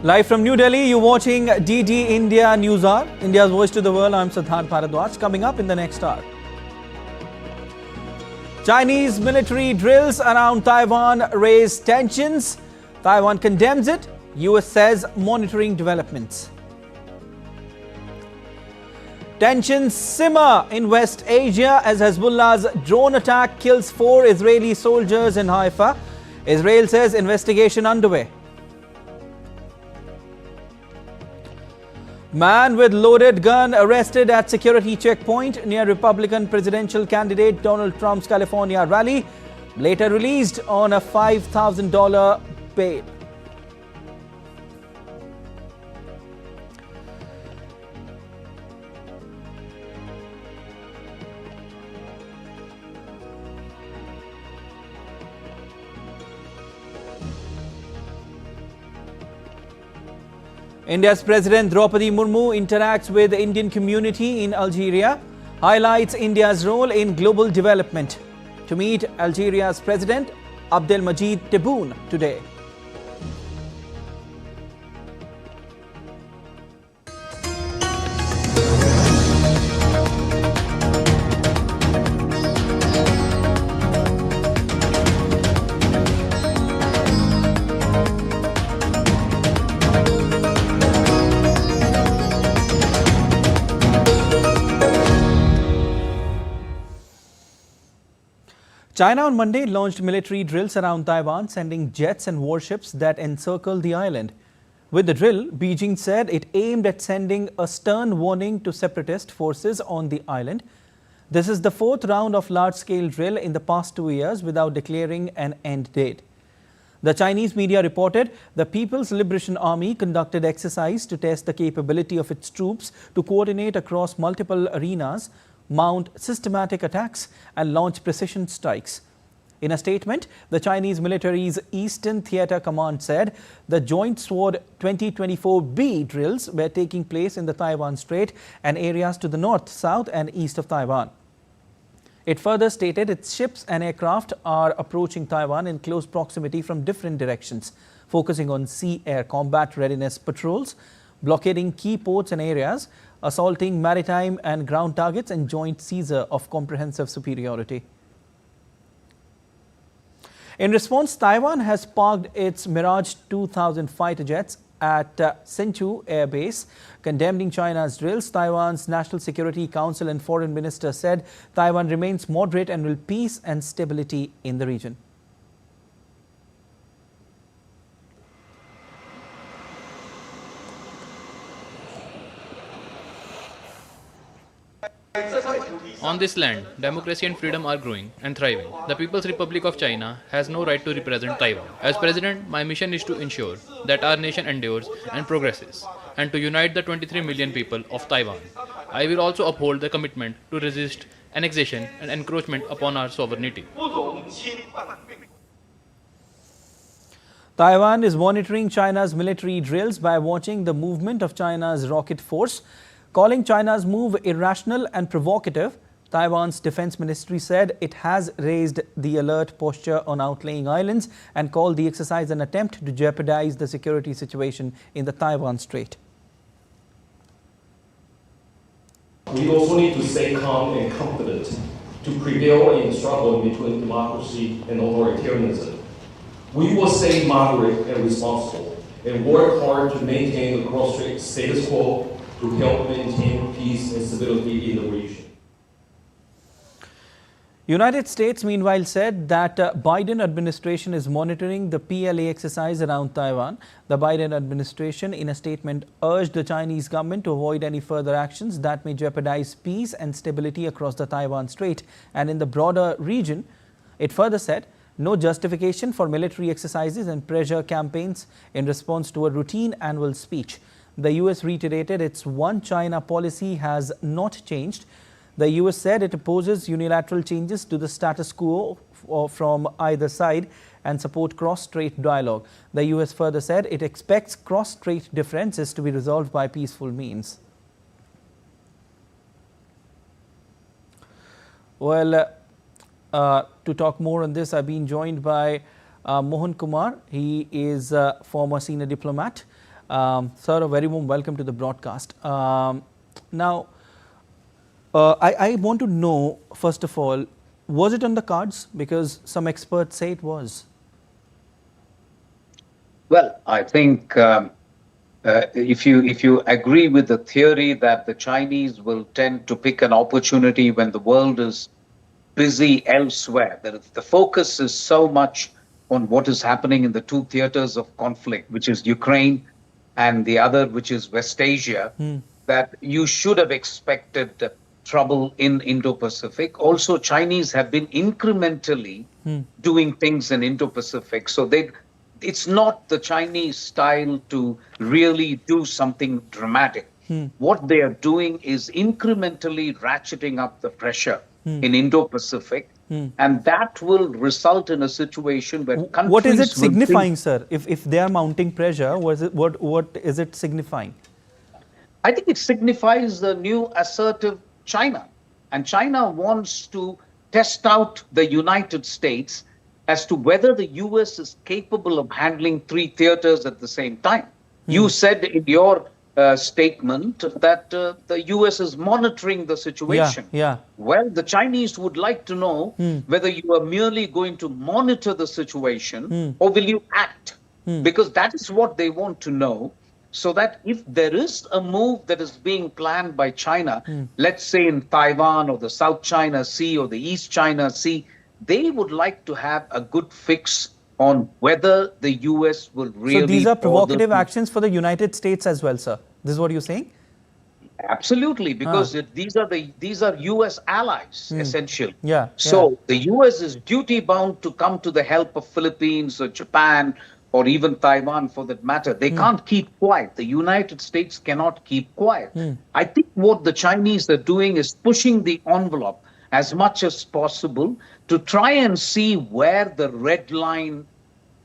Live from New Delhi, you're watching DD India News Hour, India's voice to the world. I'm Siddharth Bharadwaj. Coming up in the next hour, Chinese military drills around Taiwan raise tensions. Taiwan condemns it. US says monitoring developments. Tensions simmer in West Asia as Hezbollah's drone attack kills 4 Israeli soldiers in Haifa. Israel says investigation underway. Man with loaded gun arrested at security checkpoint near Republican presidential candidate Donald Trump's California rally. Later released on a $5,000 bail. India's President Droupadi Murmu interacts with the Indian community in Algeria, highlights India's role in global development. To meet Algeria's President Abdelmadjid Tebboune today. China on Monday launched military drills around Taiwan, sending jets and warships that encircle the island. With the drill, Beijing said it aimed at sending a stern warning to separatist forces on the island. This is the 4th round of large-scale drill in the past 2 years without declaring an end date. The Chinese media reported the People's Liberation Army conducted exercise to test the capability of its troops to coordinate across multiple arenas, mount systematic attacks and launch precision strikes. In a statement, the Chinese military's Eastern Theater Command said the Joint Sword 2024B drills were taking place in the Taiwan Strait and areas to the north, south and east of Taiwan. It further stated its ships and aircraft are approaching Taiwan in close proximity from different directions, focusing on sea-air combat readiness patrols, blockading key ports and areas, assaulting maritime and ground targets and joint seizure of comprehensive superiority. In response, Taiwan has parked its Mirage 2000 fighter jets at Hsinchu Air Base, condemning China's drills. Taiwan's National Security Council and Foreign Minister said Taiwan remains moderate and will peace and stability in the region. On this land, democracy and freedom are growing and thriving. The People's Republic of China has no right to represent Taiwan. As President, my mission is to ensure that our nation endures and progresses, and to unite the 23 million people of Taiwan. I will also uphold the commitment to resist annexation and encroachment upon our sovereignty. Taiwan is monitoring China's military drills by watching the movement of China's rocket force, calling China's move irrational and provocative. Taiwan's defense ministry said it has raised the alert posture on outlying islands and called the exercise an attempt to jeopardize the security situation in the Taiwan Strait. We also need to stay calm and confident to prevail in the struggle between democracy and authoritarianism. We will stay moderate and responsible and work hard to maintain the cross-strait status quo to help maintain peace and stability in the region. United States, meanwhile, said that Biden administration is monitoring the PLA exercise around Taiwan. The Biden administration, in a statement, urged the Chinese government to avoid any further actions that may jeopardize peace and stability across the Taiwan Strait and in the broader region. It further said no justification for military exercises and pressure campaigns in response to a routine annual speech. The US reiterated its one China policy has not changed. The US said it opposes unilateral changes to the status quo from either side and support cross-strait dialogue. The US further said it expects cross-strait differences to be resolved by peaceful means. Well, to talk more on this, I've been joined by Mohan Kumar. He is a former senior diplomat Sir, a very warm welcome to the broadcast. Now, I want to know, first of all, was it on the cards? Because some experts say it was. Well, I think if you agree with the theory that the Chinese will tend to pick an opportunity when the world is busy elsewhere, that the focus is so much on what is happening in the two theaters of conflict, which is Ukraine and the other, which is West Asia, that you should have expected trouble in Indo-Pacific. Also, Chinese have been incrementally doing things in Indo-Pacific. So it's not the Chinese style to really do something dramatic. What they are doing is incrementally ratcheting up the pressure in Indo-Pacific. And that will result in a situation where countries What is it will signifying, sir? If they are mounting pressure, what is it signifying? I think it signifies the new assertive China. And China wants to test out the United States as to whether the US is capable of handling three theaters at the same time. You said in your statement that the US is monitoring the situation. Yeah. Well, the Chinese would like to know whether you are merely going to monitor the situation or will you act? Because that is what they want to know. So that if there is a move that is being planned by China, let's say in Taiwan or the South China Sea or the East China Sea, they would like to have a good fix on whether the US will really... So these are provocative actions for the United States as well, sir. This is what you're saying? Absolutely, because these are US allies, essentially. So the US is duty bound to come to the help of Philippines or Japan or even Taiwan for that matter. They can't keep quiet. The United States cannot keep quiet. I think what the Chinese are doing is pushing the envelope as much as possible to try and see where the red line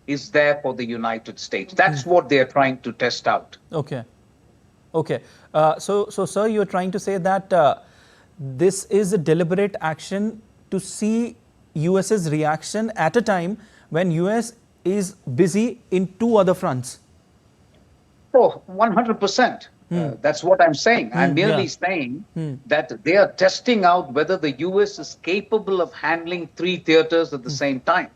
is there for the United States. That's what they are trying to test out. Okay. So, sir, you're trying to say that this is a deliberate action to see US's reaction at a time when US is busy in two other fronts. Oh, 100%. That's what I'm saying. I'm merely saying that they are testing out whether the US is capable of handling three theaters at the same time.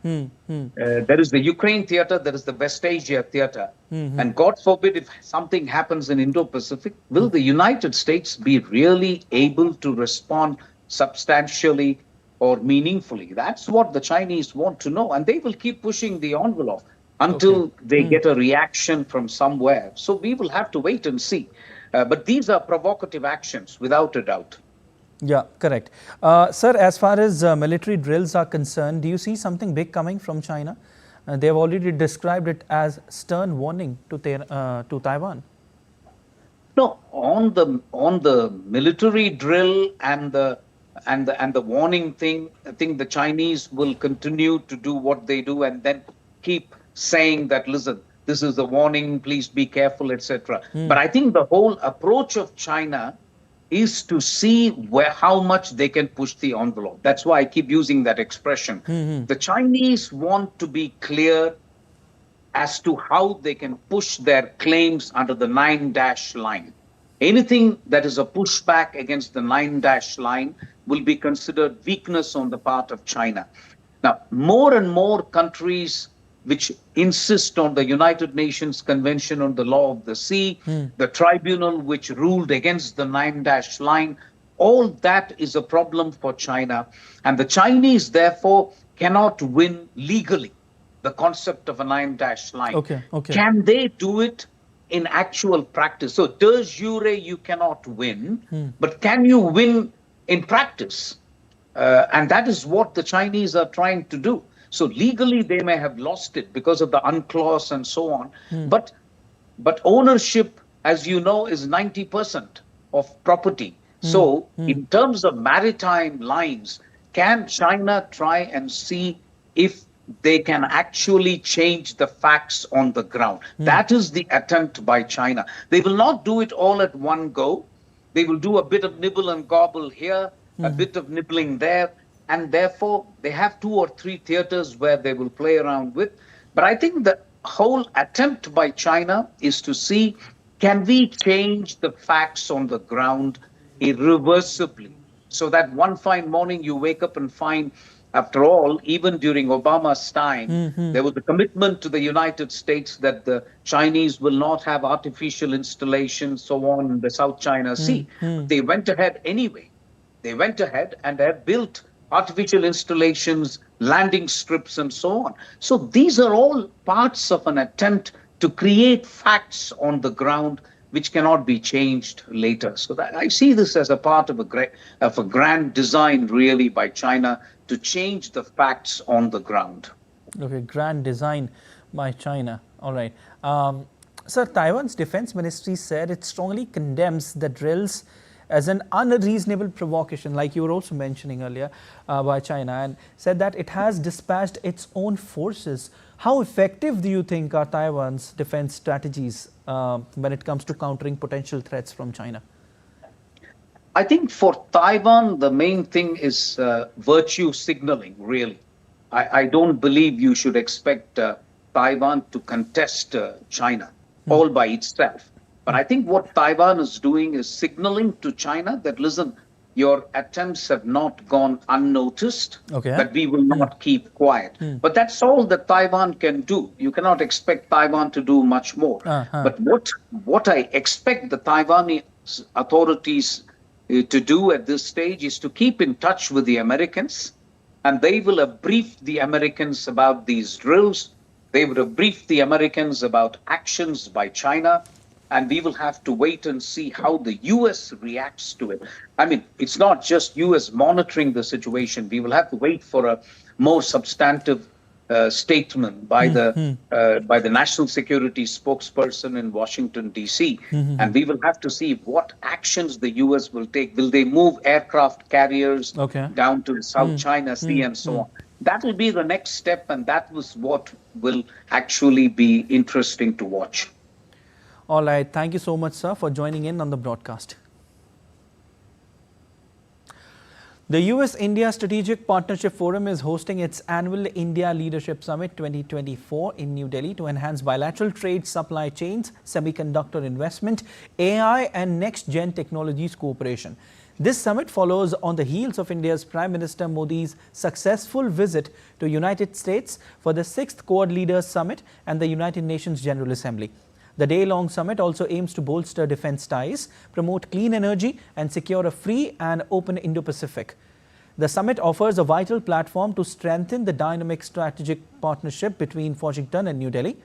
There is the Ukraine theater, there is the West Asia theater. And God forbid if something happens in Indo-Pacific, will the United States be really able to respond substantially or meaningfully? That's what the Chinese want to know. And they will keep pushing the envelope until they get a reaction from somewhere. So we will have to wait and see. But these are provocative actions, without a doubt. Yeah, correct. Sir, as far as military drills are concerned, do you see something big coming from China? They have already described it as stern warning to Taiwan. No, on the military drill and the warning thing, I think the Chinese will continue to do what they do and then keep saying that, listen, this is a warning, please be careful, etc. But I think the whole approach of China is to see how much they can push the envelope. That's why I keep using that expression. The Chinese want to be clear as to how they can push their claims under the 9-dash line. Anything that is a pushback against the 9-dash line will be considered weakness on the part of China. Now, more and more countries which insist on the United Nations Convention on the Law of the Sea, the tribunal which ruled against the 9-dash line, all that is a problem for China. And the Chinese, therefore, cannot win legally the concept of a 9-dash line. Can they do it in actual practice? So, de jure, you cannot win, but can you win in practice? And that is what the Chinese are trying to do. So legally, they may have lost it because of the UNCLOS and so on. But ownership, as you know, is 90% of property. So in terms of maritime lines, can China try and see if they can actually change the facts on the ground? That is the attempt by China. They will not do it all at one go. They will do a bit of nibble and gobble here, a bit of nibbling there. And therefore, they have 2 or 3 theaters where they will play around with. But I think that whole attempt by China is to see, can we change the facts on the ground irreversibly, so that one fine morning you wake up and find, after all, even during Obama's time, there was a commitment to the United States that the Chinese will not have artificial installations, so on, in the South China Sea. They went ahead anyway. They went ahead and have built artificial installations, landing strips, and so on. So these are all parts of an attempt to create facts on the ground which cannot be changed later. So that I see this as a part of a grand design, really, by China to change the facts on the ground. Okay, grand design by China. All right. Sir, Taiwan's defense ministry said it strongly condemns the drills as an unreasonable provocation, like you were also mentioning earlier, by China, and said that it has dispatched its own forces. How effective do you think are Taiwan's defense strategies when it comes to countering potential threats from China? I think for Taiwan, the main thing is virtue signaling, really. I don't believe you should expect Taiwan to contest China all by itself. But I think what Taiwan is doing is signaling to China that, listen, your attempts have not gone unnoticed, that we will not keep quiet. But that's all that Taiwan can do. You cannot expect Taiwan to do much more. But what I expect the Taiwanese authorities to do at this stage is to keep in touch with the Americans, and they will have briefed the Americans about these drills. They would have briefed the Americans about actions by China, and we will have to wait and see how the U.S. reacts to it. I mean, it's not just U.S. monitoring the situation. We will have to wait for a more substantive statement by the national security spokesperson in Washington, D.C. And we will have to see what actions the U.S. will take. Will they move aircraft carriers down to the South China Sea and so on? That will be the next step, and that was what will actually be interesting to watch. All right. Thank you so much, sir, for joining in on the broadcast. The US-India Strategic Partnership Forum is hosting its annual India Leadership Summit 2024 in New Delhi to enhance bilateral trade, supply chains, semiconductor investment, AI and next-gen technologies cooperation. This summit follows on the heels of India's Prime Minister Modi's successful visit to United States for the 6th Quad Leaders Summit and the United Nations General Assembly. The day-long summit also aims to bolster defense ties, promote clean energy and secure a free and open Indo-Pacific. The summit offers a vital platform to strengthen the dynamic strategic partnership between Washington and New Delhi.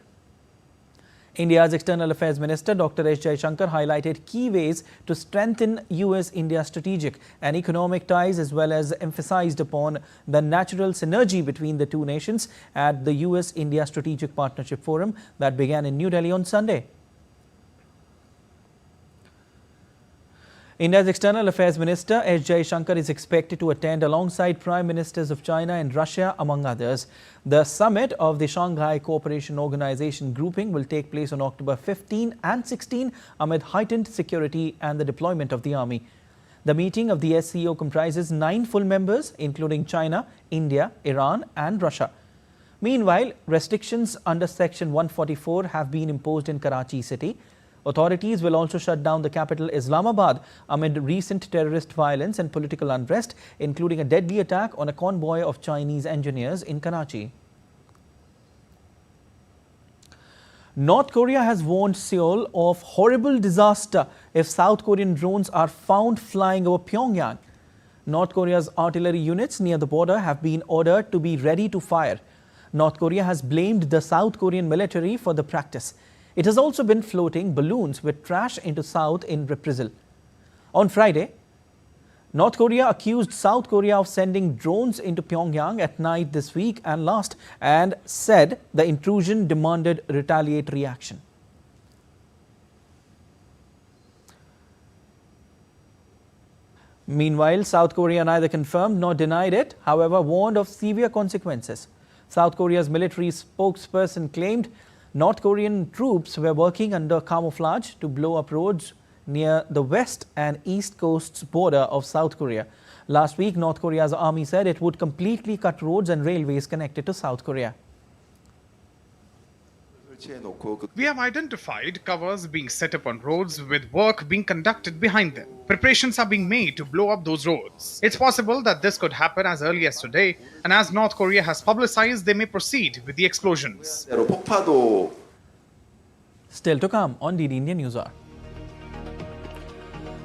India's External Affairs Minister Dr. S. Jaishankar highlighted key ways to strengthen US-India strategic and economic ties, as well as emphasized upon the natural synergy between the two nations at the US-India Strategic Partnership Forum that began in New Delhi on Sunday. India's External Affairs Minister S. Jaishankar is expected to attend alongside Prime Ministers of China and Russia, among others. The summit of the Shanghai Cooperation Organization grouping will take place on October 15 and 16 amid heightened security and the deployment of the army. The meeting of the SCO comprises 9 full members, including China, India, Iran and Russia. Meanwhile, restrictions under Section 144 have been imposed in Karachi city. Authorities will also shut down the capital Islamabad amid recent terrorist violence and political unrest, including a deadly attack on a convoy of Chinese engineers in Karachi. North Korea has warned Seoul of horrible disaster if South Korean drones are found flying over Pyongyang. North Korea's artillery units near the border have been ordered to be ready to fire. North Korea has blamed the South Korean military for the practice. It has also been floating balloons with trash into South in reprisal. On Friday, North Korea accused South Korea of sending drones into Pyongyang at night this week and last, and said the intrusion demanded retaliatory action. Meanwhile, South Korea neither confirmed nor denied it, however, warned of severe consequences. South Korea's military spokesperson claimed North Korean troops were working under camouflage to blow up roads near the west and east coast's border of South Korea. Last week, North Korea's army said it would completely cut roads and railways connected to South Korea. We have identified covers being set up on roads with work being conducted behind them. Preparations are being made to blow up those roads. It's possible that this could happen as early as today, and as North Korea has publicized, they may proceed with the explosions. Still to come on DD India News Hour.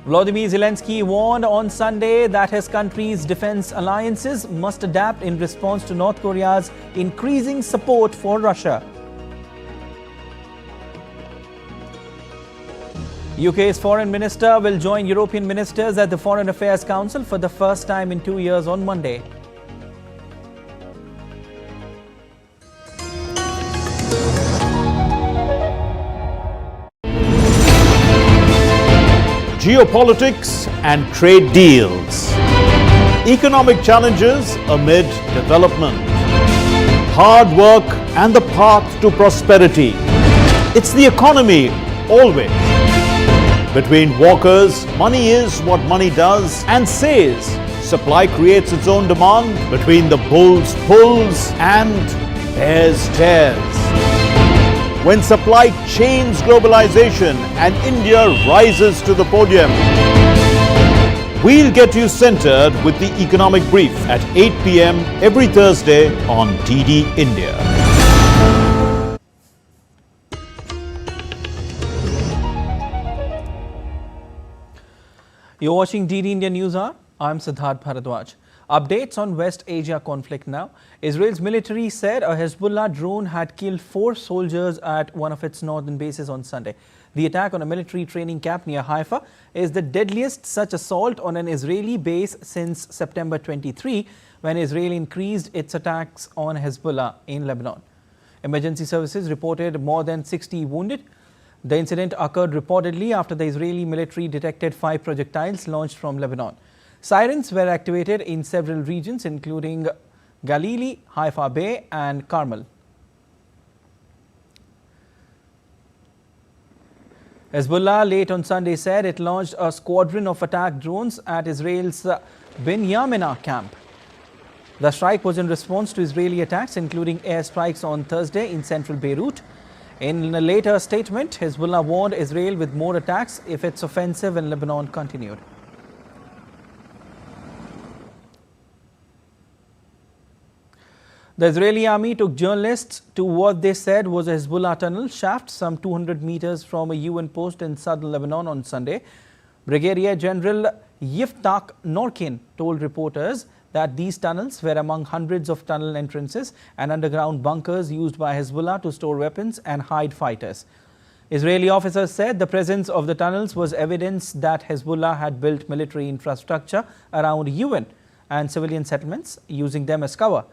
Volodymyr Zelensky warned on Sunday that his country's defense alliances must adapt in response to North Korea's increasing support for Russia. UK's foreign minister will join European ministers at the Foreign Affairs Council for the first time in 2 years on Monday. Geopolitics and trade deals. Economic challenges amid development. Hard work and the path to prosperity. It's the economy always. Between walkers, money is what money does and says. Supply creates its own demand. Between the bulls pulls and bears tears. When supply chains globalization and India rises to the podium. We'll get you centered with the economic brief at 8 p.m. every Thursday on DD India. You're watching DD India News Hour. I'm Siddharth Bharadwaj. Updates on West Asia conflict now. Israel's military said a Hezbollah drone had killed 4 soldiers at one of its northern bases on Sunday. The attack on a military training camp near Haifa is the deadliest such assault on an Israeli base since September 23, when Israel increased its attacks on Hezbollah in Lebanon. Emergency services reported more than 60 wounded. The incident occurred reportedly after the Israeli military detected 5 projectiles launched from Lebanon. Sirens were activated in several regions, including Galilee, Haifa Bay, and Carmel. Hezbollah late on Sunday said it launched a squadron of attack drones at Israel's Binyamina camp. The strike was in response to Israeli attacks, including airstrikes on Thursday in central Beirut. In a later statement, Hezbollah warned Israel with more attacks if its offensive in Lebanon continued. The Israeli army took journalists to what they said was a Hezbollah tunnel shaft some 200 meters from a UN post in southern Lebanon on Sunday. Brigadier General Yiftach Norkin told reporters that these tunnels were among hundreds of tunnel entrances and underground bunkers used by Hezbollah to store weapons and hide fighters. Israeli officers said the presence of the tunnels was evidence that Hezbollah had built military infrastructure around UN and civilian settlements, using them as cover.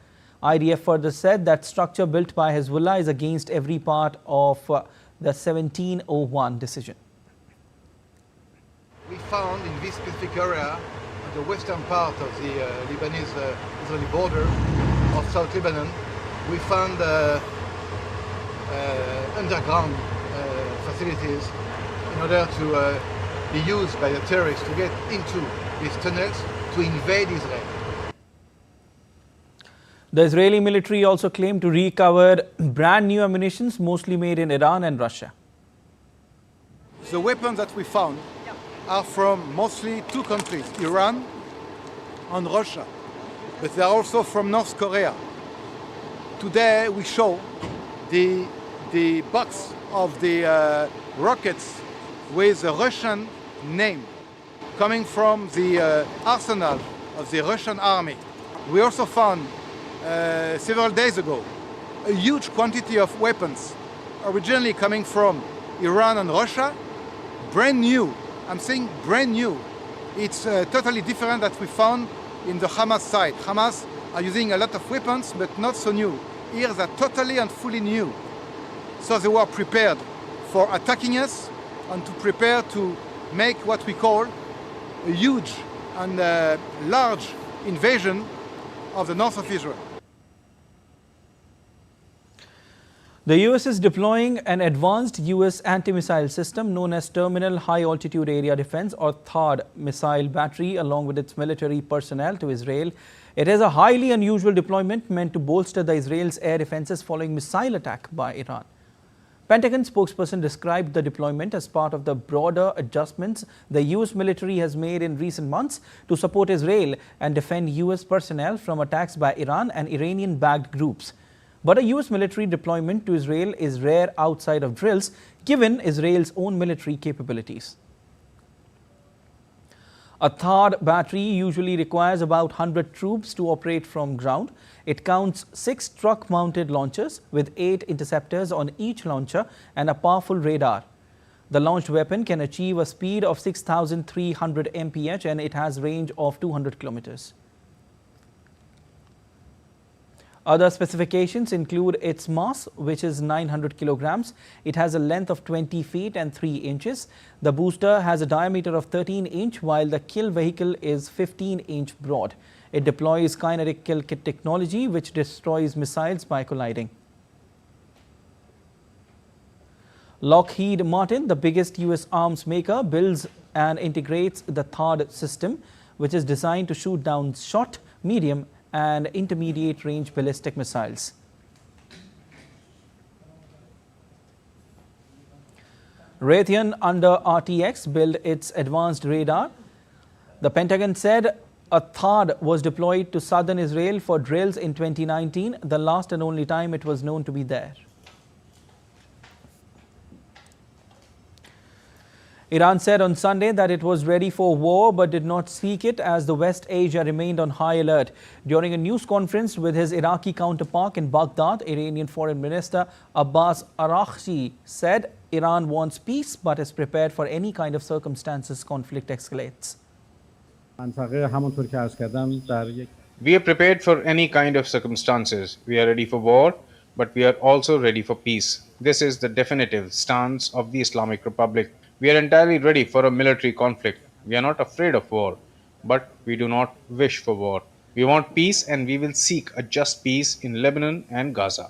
IDF further said that structure built by Hezbollah is against every part of the 1701 decision. We found in this specific area, the western part of the Lebanese-Israeli border of South Lebanon, we found underground facilities in order to be used by the terrorists to get into these tunnels to invade Israel. The Israeli military also claimed to recover brand new ammunition, mostly made in Iran and Russia. The weapons that we found are from mostly 2 countries, Iran and Russia, but they are also from North Korea. Today we show the box of the rockets with a Russian name coming from the arsenal of the Russian army. We also found several days ago a huge quantity of weapons originally coming from Iran and Russia, brand new. I'm saying brand new. It's totally different that we found in the Hamas side. Hamas are using a lot of weapons, but not so new. Here they're totally and fully new. So they were prepared for attacking us and to prepare to make what we call a huge and large invasion of the north of Israel. The US is deploying an advanced US anti-missile system known as Terminal High Altitude Area Defense, or THAAD, missile battery along with its military personnel to Israel. It is a highly unusual deployment meant to bolster the Israel's air defenses following missile attack by Iran. Pentagon spokesperson described the deployment as part of the broader adjustments the U.S. military has made in recent months to support Israel and defend U.S. personnel from attacks by Iran and Iranian-backed groups. But a U.S. military deployment to Israel is rare outside of drills, given Israel's own military capabilities. A THAAD battery usually requires about 100 troops to operate from ground. It counts 6 truck-mounted launchers with 8 interceptors on each launcher and a powerful radar. The launched weapon can achieve a speed of 6,300 mph and it has range of 200 kilometers. Other specifications include its mass, which is 900 kilograms. It has a length of 20 feet and 3 inches. The booster has a diameter of 13 inch, while the kill vehicle is 15 inch broad. It deploys kinetic kill kit technology, which destroys missiles by colliding. Lockheed Martin, the biggest U.S. arms maker, builds and integrates the THAAD system, which is designed to shoot down short, medium, and intermediate range ballistic missiles. Raytheon under RTX built its advanced radar. The Pentagon said a THAAD was deployed to southern Israel for drills in 2019, the last and only time it was known to be there. Iran said on Sunday that it was ready for war but did not seek it as the West Asia remained on high alert. During a news conference with his Iraqi counterpart in Baghdad, Iranian Foreign Minister Abbas Araghchi said Iran wants peace but is prepared for any kind of circumstances conflict escalates. We are prepared for any kind of circumstances. We are ready for war, but we are also ready for peace. This is the definitive stance of the Islamic Republic. We are entirely ready for a military conflict. We are not afraid of war, but we do not wish for war. We want peace and we will seek a just peace in Lebanon and Gaza.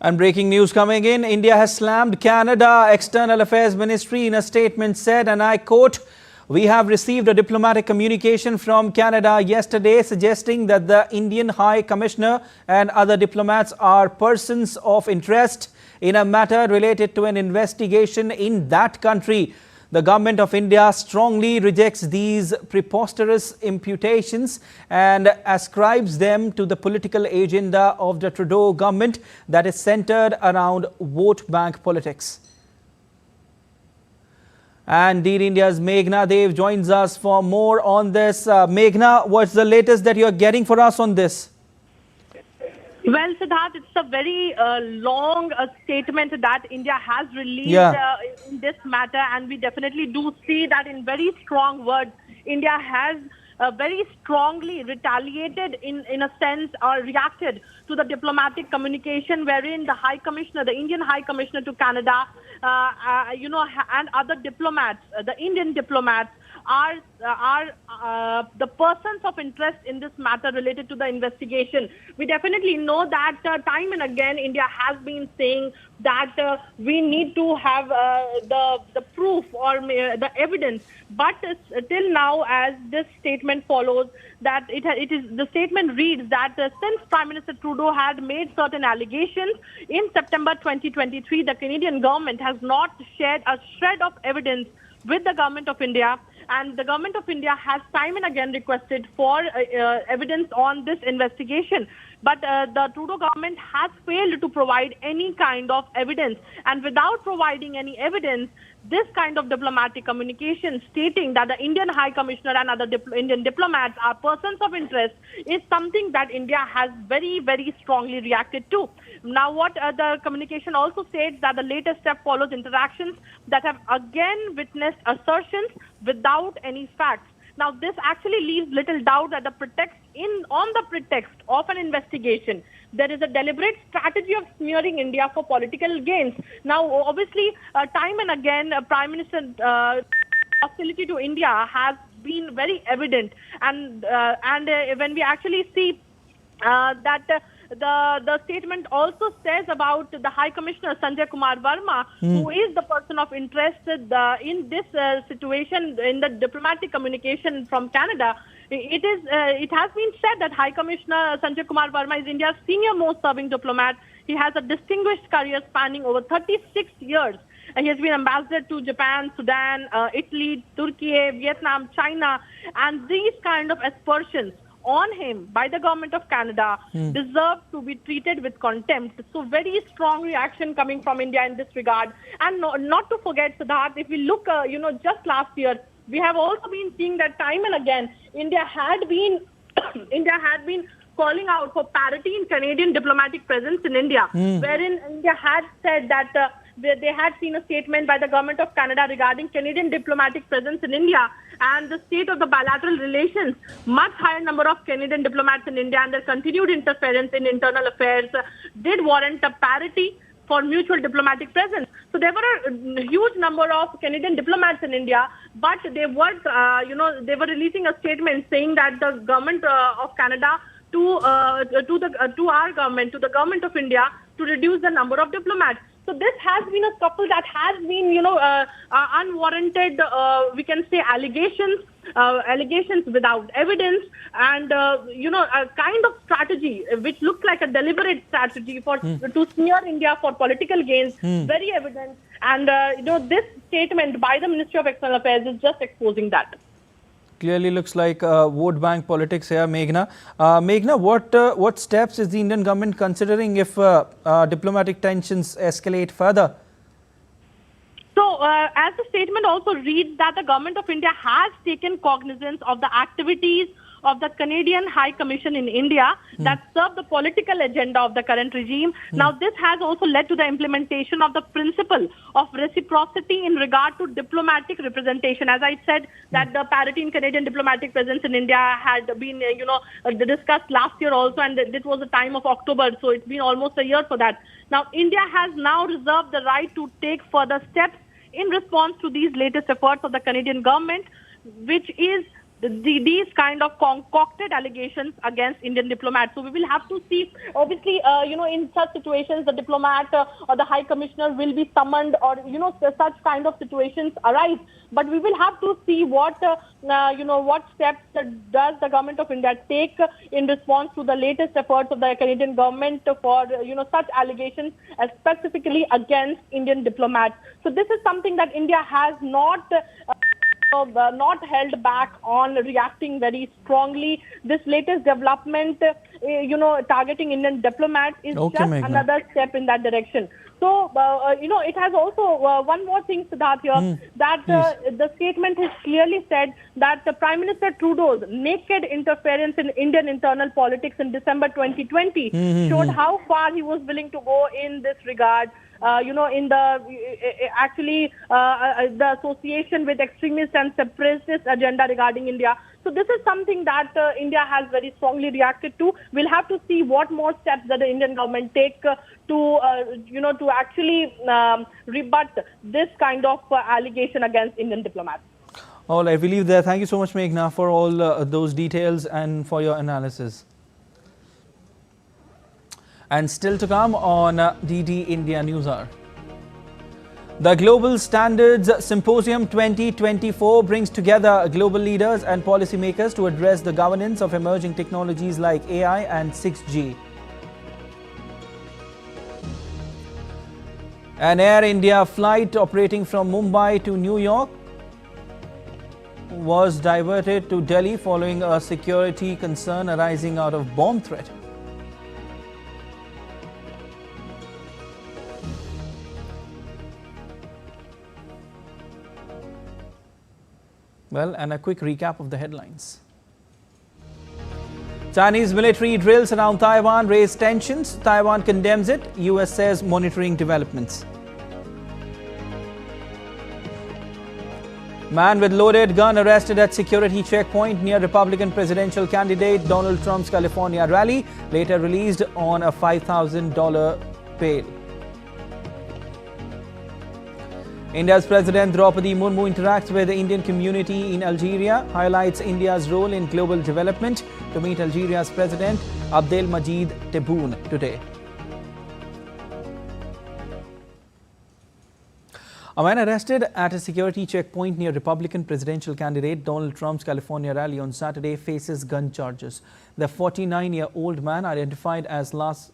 And breaking news coming in, India has slammed Canada. External Affairs Ministry in a statement said, and I quote, "We have received a diplomatic communication from Canada yesterday suggesting that the Indian High Commissioner and other diplomats are persons of interest in a matter related to an investigation in that country. The government of India strongly rejects these preposterous imputations and ascribes them to the political agenda of the Trudeau government that is centered around vote bank politics." And Dear India's Meghna Dev joins us for more on this. Meghna, what's the latest that you're getting for us on this? Well, Siddharth, it's a very long statement that India has released in this matter, and we definitely do see that in very strong words, India has very strongly retaliated in a sense or reacted to the diplomatic communication wherein the High Commissioner, the Indian High Commissioner to Canada, and other diplomats, the Indian diplomats, are the persons of interest in this matter related to the investigation. We definitely know that time and again India has been saying that we need to have the proof or the evidence, but till now, as this statement follows, that the statement reads that since Prime Minister Trudeau had made certain allegations in September 2023, the Canadian government has not shared a shred of evidence with the government of India, and the government of India has time and again requested for evidence on this investigation. But the Trudeau government has failed to provide any kind of evidence, and without providing any evidence, this kind of diplomatic communication stating that the Indian High Commissioner and other Indian diplomats are persons of interest is something that India has very, very strongly reacted to. Now, what the communication also states that the latest step follows interactions that have again witnessed assertions without any facts. Now, this actually leaves little doubt that on the pretext of an investigation, there is a deliberate strategy of smearing India for political gains. Now, obviously, time and again, Prime Minister's hostility to India has been very evident, and when we actually see that the statement also says about the High Commissioner Sanjay Kumar Verma, who is the person of interest in this situation in the diplomatic communication from Canada. It has been said that High Commissioner Sanjay Kumar Verma is India's senior most serving diplomat. He has a distinguished career spanning over 36 years. He has been ambassador to Japan, Sudan, Italy, Turkey, Vietnam, China, and these kind of aspersions on him by the government of Canada deserve to be treated with contempt. So very strong reaction coming from India in this regard. And not to forget, Siddharth, if we look, just last year, we have also been seeing that time and again, India had been calling out for parity in Canadian diplomatic presence in India, wherein India had said that they had seen a statement by the government of Canada regarding Canadian diplomatic presence in India and the state of the bilateral relations. Much higher number of Canadian diplomats in India and their continued interference in internal affairs did warrant a parity for mutual diplomatic presence. So there were a huge number of Canadian diplomats in India, but they were, they were releasing a statement saying that the government of Canada to our government, to the government of India, to reduce the number of diplomats. So this has been a scuffle that has been, unwarranted, we can say, allegations without evidence, and a kind of strategy which looks like a deliberate strategy to smear India for political gains, very evident. And this statement by the Ministry of External Affairs is just exposing that. Clearly looks like vote bank politics here, Meghna. Meghna, what steps is the Indian government considering if diplomatic tensions escalate further? So, as the statement also reads that the government of India has taken cognizance of the activities of the Canadian High Commission in India that serve the political agenda of the current regime. Now, this has also led to the implementation of the principle of reciprocity in regard to diplomatic representation. As I said, that the parity in Canadian diplomatic presence in India had been, discussed last year also, and this was the time of October, so it's been almost a year for that. Now, India has now reserved the right to take further steps in response to these latest efforts of the Canadian government, which is these kind of concocted allegations against Indian diplomats. So we will have to see, obviously, in such situations, the diplomat or the High Commissioner will be summoned, or, such kind of situations arise. But we will have to see what steps does the government of India take in response to the latest efforts of the Canadian government for, such allegations, specifically against Indian diplomats. So this is something that India has not held back on reacting very strongly. This latest development, targeting Indian diplomats is just another step in that direction. So, it has also one more thing, Siddharth, here, that the statement has clearly said that the Prime Minister Trudeau's naked interference in Indian internal politics in December 2020 showed how far he was willing to go in this regard. In the the association with extremist and separatist agenda regarding India. So this is something that India has very strongly reacted to. We'll have to see what more steps that the Indian government take to actually rebut this kind of allegation against Indian diplomats. All right, we leave there. Thank you so much, Meghna, for all those details and for your analysis. And still to come on DD India News Hour. The Global Standards Symposium 2024 brings together global leaders and policymakers to address the governance of emerging technologies like AI and 6G. An Air India flight operating from Mumbai to New York was diverted to Delhi following a security concern arising out of bomb threat. Well, and a quick recap of the headlines. Chinese military drills around Taiwan raise tensions. Taiwan condemns it. US says monitoring developments. Man with loaded gun arrested at security checkpoint near Republican presidential candidate Donald Trump's California rally, later released on a $5,000 bail. India's President Droupadi Murmu interacts with the Indian community in Algeria, highlights India's role in global development to meet Algeria's President Abdelmadjid Tebboune today. A man arrested at a security checkpoint near Republican presidential candidate Donald Trump's California rally on Saturday faces gun charges. The 49-year-old man, identified as Las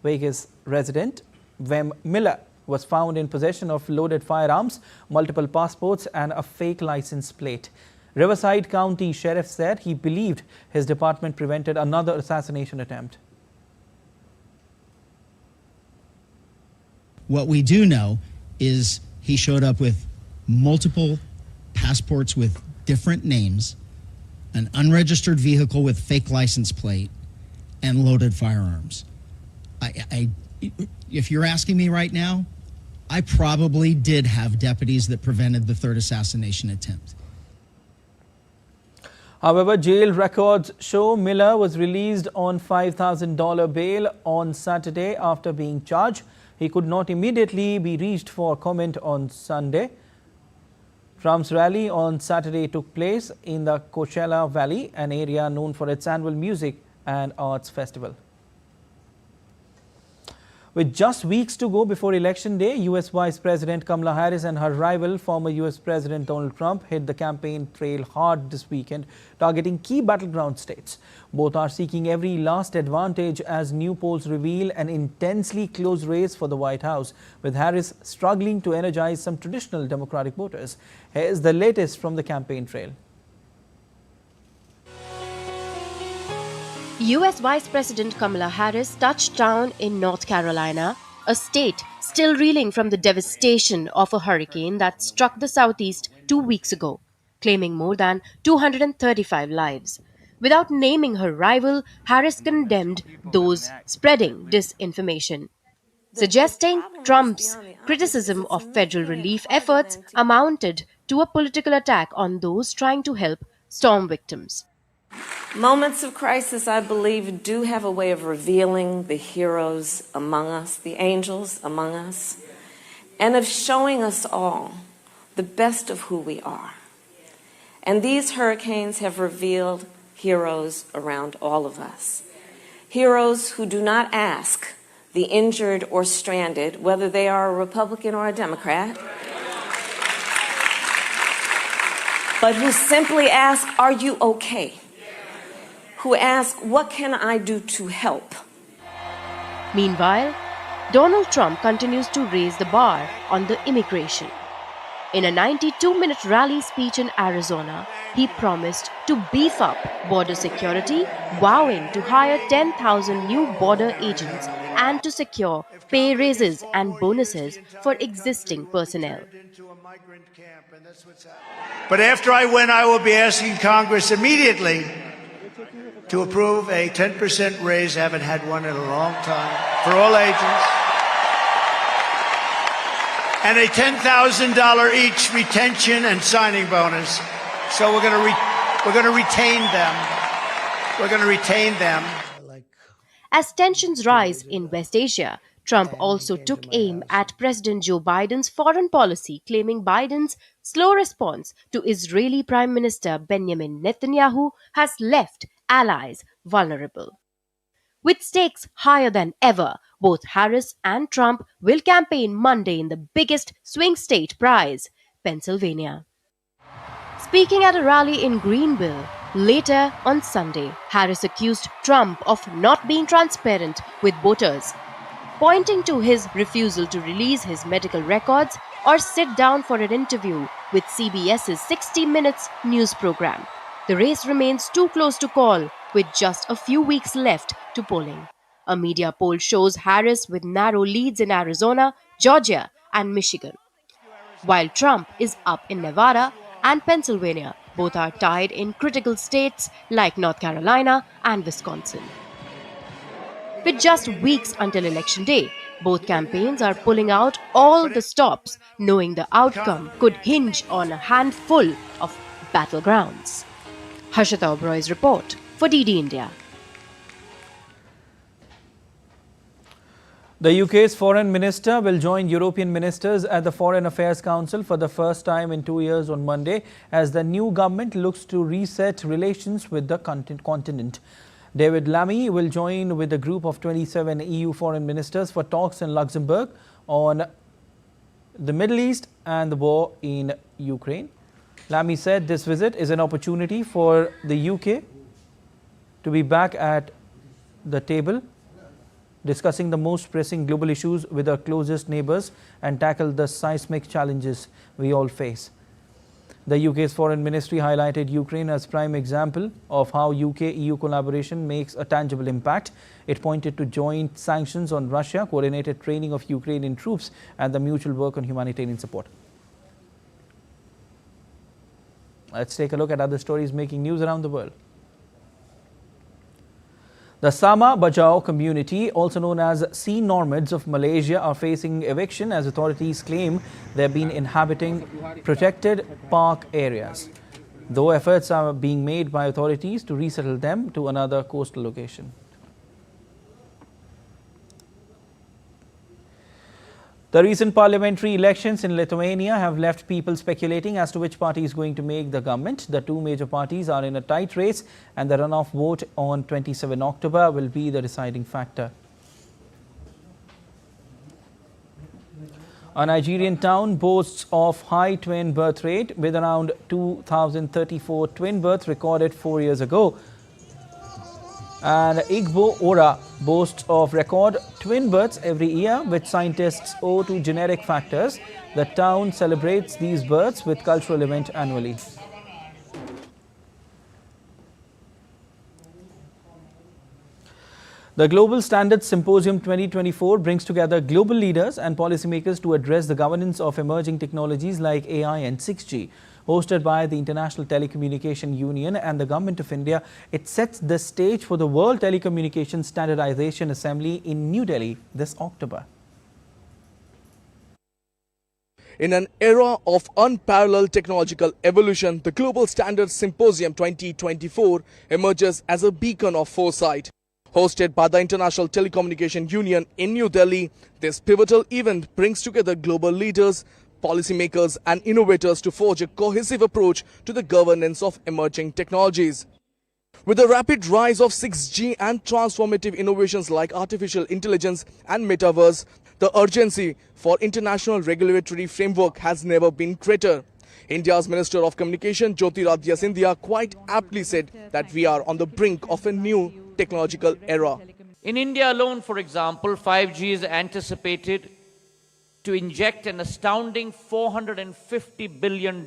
Vegas resident Wem Miller, was found in possession of loaded firearms, multiple passports and a fake license plate. Riverside County Sheriff said he believed his department prevented another assassination attempt. What we do know is he showed up with multiple passports with different names, an unregistered vehicle with fake license plate, and loaded firearms. If you're asking me right now, I probably did have deputies that prevented the third assassination attempt. However, jail records show Miller was released on $5,000 bail on Saturday after being charged. He could not immediately be reached for comment on Sunday. Trump's rally on Saturday took place in the Coachella Valley, an area known for its annual music and arts festival. With just weeks to go before Election Day, U.S. Vice President Kamala Harris and her rival, former U.S. President Donald Trump, hit the campaign trail hard this weekend, targeting key battleground states. Both are seeking every last advantage as new polls reveal an intensely close race for the White House, with Harris struggling to energize some traditional Democratic voters. Here's the latest from the campaign trail. U.S. Vice President Kamala Harris touched down in North Carolina, a state still reeling from the devastation of a hurricane that struck the southeast 2 weeks ago, claiming more than 235 lives. Without naming her rival, Harris condemned those spreading disinformation, suggesting Trump's criticism of federal relief efforts amounted to a political attack on those trying to help storm victims. Moments of crisis, I believe, do have a way of revealing the heroes among us, the angels among us, and of showing us all the best of who we are. And these hurricanes have revealed heroes around all of us. Heroes who do not ask the injured or stranded, whether they are a Republican or a Democrat, but who simply ask, "Are you okay?" Who ask, "What can I do to help?" Meanwhile, Donald Trump continues to raise the bar on the immigration. In a 92-minute rally speech in Arizona, he promised to beef up border security, vowing to hire 10,000 new border agents and to secure pay raises and bonuses for existing personnel. But after I win, I will be asking Congress immediately to approve a 10% raise. I haven't had one in a long time for all agents. And a $10,000 each retention and signing bonus. So we're going to retain them. We're going to retain them. As tensions rise in West Asia, Trump also took aim at President Joe Biden's foreign policy, claiming Biden's slow response to Israeli Prime Minister Benjamin Netanyahu has left allies vulnerable. With stakes higher than ever, both Harris and Trump will campaign Monday in the biggest swing state prize, Pennsylvania. Speaking at a rally in Greenville later on Sunday, Harris accused Trump of not being transparent with voters, pointing to his refusal to release his medical records or sit down for an interview with CBS's 60 Minutes news program. The race remains too close to call, with just a few weeks left to polling. A media poll shows Harris with narrow leads in Arizona, Georgia, and Michigan, while Trump is up in Nevada and Pennsylvania. Both are tied in critical states like North Carolina and Wisconsin. With just weeks until Election Day, both campaigns are pulling out all the stops, knowing the outcome could hinge on a handful of battlegrounds. Harshita Oberoy's report for DD India. The UK's foreign minister will join European ministers at the Foreign Affairs Council for the first time in 2 years on Monday, as the new government looks to reset relations with the continent. David Lammy will join with a group of 27 EU foreign ministers for talks in Luxembourg on the Middle East and the war in Ukraine. Lamy said this visit is an opportunity for the UK to be back at the table, discussing the most pressing global issues with our closest neighbours and tackle the seismic challenges we all face. The UK's Foreign Ministry highlighted Ukraine as prime example of how UK-EU collaboration makes a tangible impact. It pointed to joint sanctions on Russia, coordinated training of Ukrainian troops and the mutual work on humanitarian support. Let's take a look at other stories making news around the world. The Sama Bajau community, also known as sea nomads of Malaysia, are facing eviction as authorities claim they have been inhabiting protected park areas, though efforts are being made by authorities to resettle them to another coastal location. The recent parliamentary elections in Lithuania have left people speculating as to which party is going to make the government. The two major parties are in a tight race, and the runoff vote on 27 October will be the deciding factor. A Nigerian town boasts of high twin birth rate with around 2,034 twin births recorded 4 years ago. And Igbo Ora boasts of record twin births every year, which scientists owe to genetic factors. The town celebrates these births with cultural event annually. The Global Standards Symposium 2024 brings together global leaders and policymakers to address the governance of emerging technologies like AI and 6G. Hosted by the International Telecommunication Union and the Government of India, it sets the stage for the World Telecommunication Standardization Assembly in New Delhi this October. In an era of unparalleled technological evolution, the Global Standards Symposium 2024 emerges as a beacon of foresight. Hosted by the International Telecommunication Union in New Delhi, this pivotal event brings together global leaders, policymakers and innovators to forge a cohesive approach to the governance of emerging technologies. With the rapid rise of 6G and transformative innovations like artificial intelligence and metaverse, the urgency for international regulatory framework has never been greater. India's Minister of Communication, Jyotiraditya Scindia, quite aptly said that we are on the brink of a new technological era. In India alone, for example, 5G is anticipated to inject an astounding $450 billion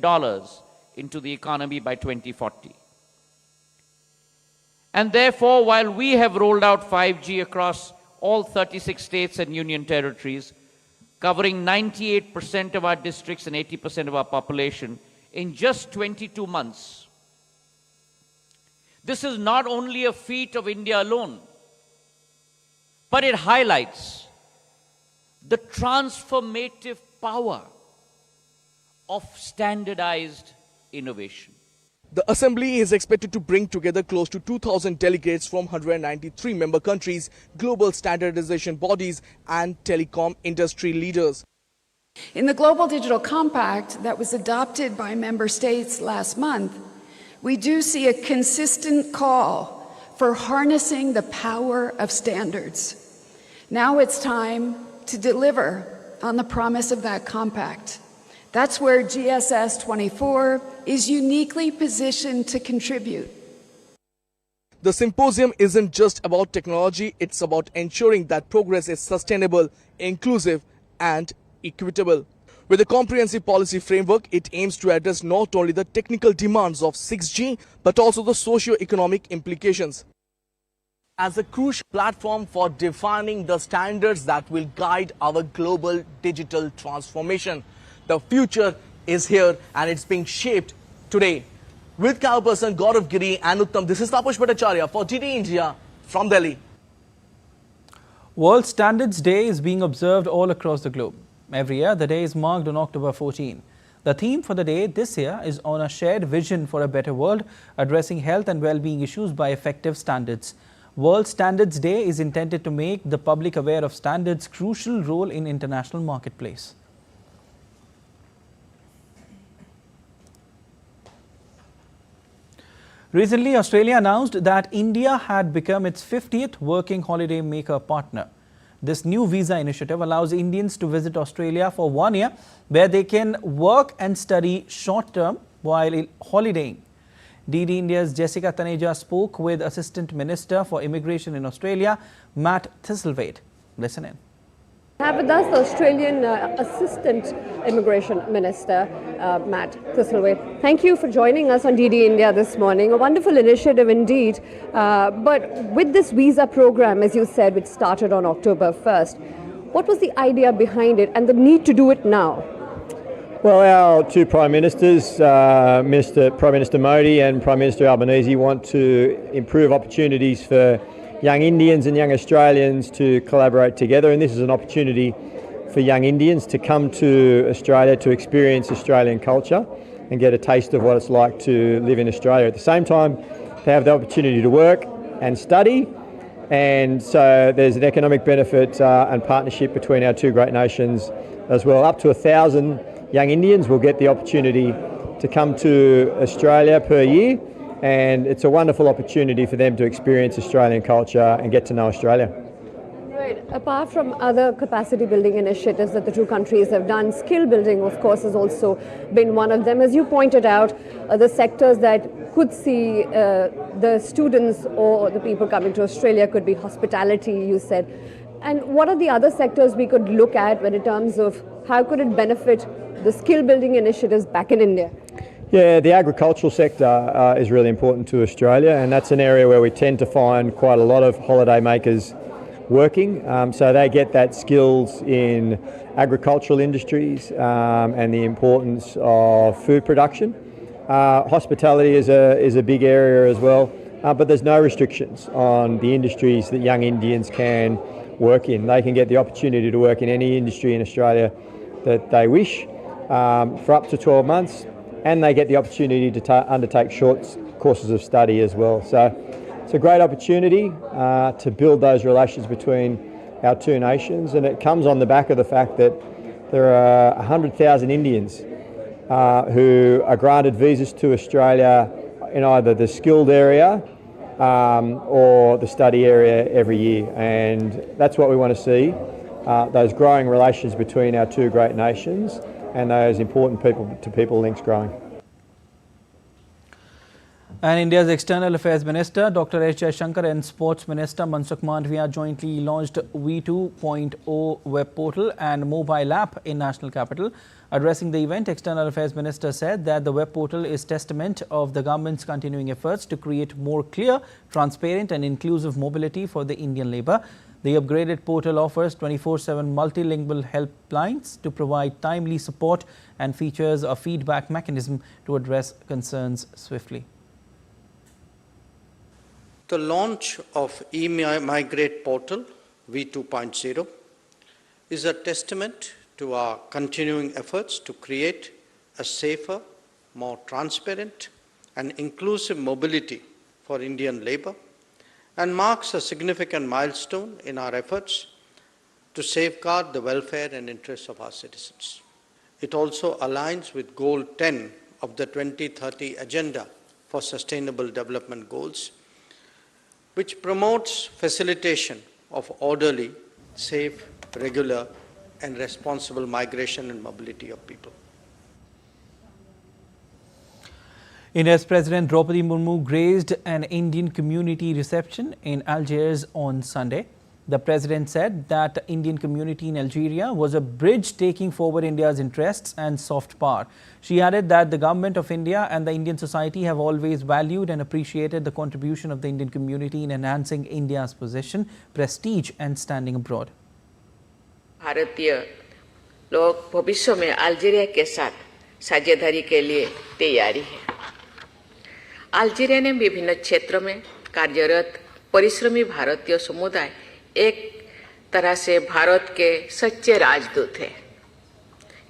into the economy by 2040. And therefore, while we have rolled out 5G across all 36 states and union territories, covering 98% of our districts and 80% of our population in just 22 months, this is not only a feat of India alone, but it highlights the transformative power of standardized innovation. The assembly is expected to bring together close to 2,000 delegates from 193 member countries, global standardization bodies and telecom industry leaders. In the Global Digital Compact that was adopted by member states last month, we do see a consistent call for harnessing the power of standards. Now it's time to deliver on the promise of that compact. That's where GSS 24 is uniquely positioned to contribute. The symposium isn't just about technology, it's about ensuring that progress is sustainable, inclusive and equitable. With a comprehensive policy framework, it aims to address not only the technical demands of 6G, but also the socio-economic implications. As a crucial platform for defining the standards that will guide our global digital transformation. The future is here and it's being shaped today. With camera person Gaurav Giri and Uttam, this is Tapush Bhattacharya for DD India from Delhi. World Standards Day is being observed all across the globe. Every year, the day is marked on October 14. The theme for the day this year is on a shared vision for a better world, addressing health and well-being issues by effective standards. World Standards Day is intended to make the public aware of standards' crucial role in international marketplace. Recently, Australia announced that India had become its 50th working holiday maker partner. This new visa initiative allows Indians to visit Australia for 1 year, where they can work and study short-term while holidaying. DD India's Jessica Taneja spoke with Assistant Minister for Immigration in Australia, Matt Thistlethwaite. Listen in. We have with us the Australian Assistant Immigration Minister, Matt Thistlethwaite. Thank you for joining us on DD India this morning. A wonderful initiative indeed. But with this visa program, as you said, which started on October 1st, what was the idea behind it and the need to do it now? Well, our two Prime Ministers, Prime Minister Modi and Prime Minister Albanese, want to improve opportunities for young Indians and young Australians to collaborate together, and this is an opportunity for young Indians to come to Australia to experience Australian culture and get a taste of what it's like to live in Australia. At the same time, they have the opportunity to work and study, and so there's an economic benefit and partnership between our two great nations as well. Up to 1,000 young Indians will get the opportunity to come to Australia per year, and it's a wonderful opportunity for them to experience Australian culture and get to know Australia. Right. Apart from other capacity building initiatives that the two countries have done, skill building, of course, has also been one of them. As you pointed out, the sectors that could see the students or the people coming to Australia could be hospitality, you said. And what are the other sectors we could look at in terms of how could it benefit the skill building initiatives back in India? Yeah, the agricultural sector is really important to Australia, and that's an area where we tend to find quite a lot of holiday makers working. So they get that skills in agricultural industries and the importance of food production. Hospitality is a big area as well, but there's no restrictions on the industries that young Indians can work in. They can get the opportunity to work in any industry in Australia that they wish for up to 12 months. And they get the opportunity to undertake short courses of study as well. So it's a great opportunity to build those relations between our two nations, and it comes on the back of the fact that there are 100,000 Indians who are granted visas to Australia in either the skilled area or the study area every year, and that's what we want to see, those growing relations between our two great nations and those important people-to-people links growing. And India's External Affairs Minister Dr. S. Jaishankar and Sports Minister Mansukh Mandavia jointly launched V2.0 web portal and mobile app in national capital. Addressing the event, External Affairs Minister said that the web portal is testament of the government's continuing efforts to create more clear, transparent and inclusive mobility for the Indian labour. The upgraded portal offers 24/7 multilingual helplines to provide timely support and features a feedback mechanism to address concerns swiftly. The launch of eMigrate portal V2.0 is a testament to our continuing efforts to create a safer, more transparent and inclusive mobility for Indian labour, and marks a significant milestone in our efforts to safeguard the welfare and interests of our citizens. It also aligns with Goal 10 of the 2030 Agenda for Sustainable Development Goals, which promotes facilitation of orderly, safe, regular and responsible migration and mobility of people. India's President Droupadi Murmu graced an Indian community reception in Algiers on Sunday. The President said that the Indian community in Algeria was a bridge taking forward India's interests and soft power. She added that the Government of India and the Indian society have always valued and appreciated the contribution of the Indian community in enhancing India's position, prestige and standing abroad. भारतीय लोग भविष्य में Algeria के साथ साझेदारी के लिए तैयारी है। अल्जीरिया ने विभिन्न क्षेत्रों में कार्यरत परिश्रमी भारतीय समुदाय एक तरह से भारत के सच्चे राजदूत हैं।